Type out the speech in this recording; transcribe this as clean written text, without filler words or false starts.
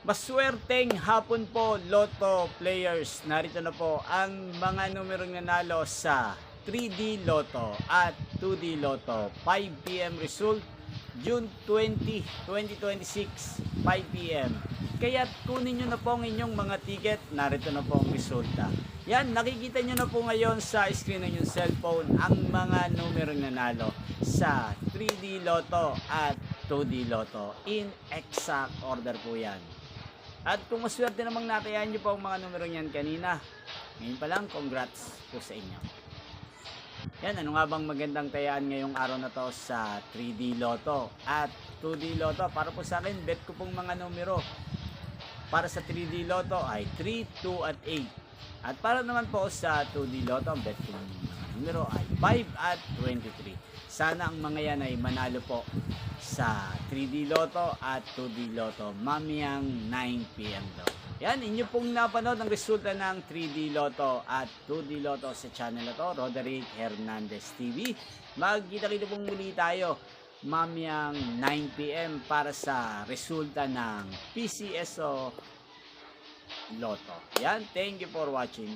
Maswerteng hapon po, Lotto players. Narito na po ang mga numerong nanalo sa 3D Lotto at 2D Lotto. 5 PM result, June 20, 2026, 5 PM. Kaya kunin nyo na po ang inyong mga ticket. Narito na po ang resulta. Yan, nakikita nyo na po ngayon sa screen ng inyong cellphone ang mga numerong nanalo sa 3D Lotto at 2D Lotto. In exact order po yan. At kung maswerte namang natayaan nyo po ang mga numero niyan kanina, ngayon pa lang, congrats po sa inyo. Yan, ano nga bang magandang tayaan ngayong araw na to sa 3D Lotto at 2D Lotto? Para po sa akin, bet ko pong mga numero para sa 3D Lotto ay 3, 2 at 8. At para naman po sa 2D Lotto, ang bet kong mga numero ay 5 at 23. Sana ang mga yan ay manalo po sa 3D Lotto at 2D Lotto mamayang 9 PM daw. Yan, inyo pong napanood ang resulta ng 3D Lotto at 2D Lotto sa channel na to, Roderick Hernandez TV. Magkita-kita pong muli tayo mamayang 9 PM para sa resulta ng PCSO Lotto. Yan, thank you for watching.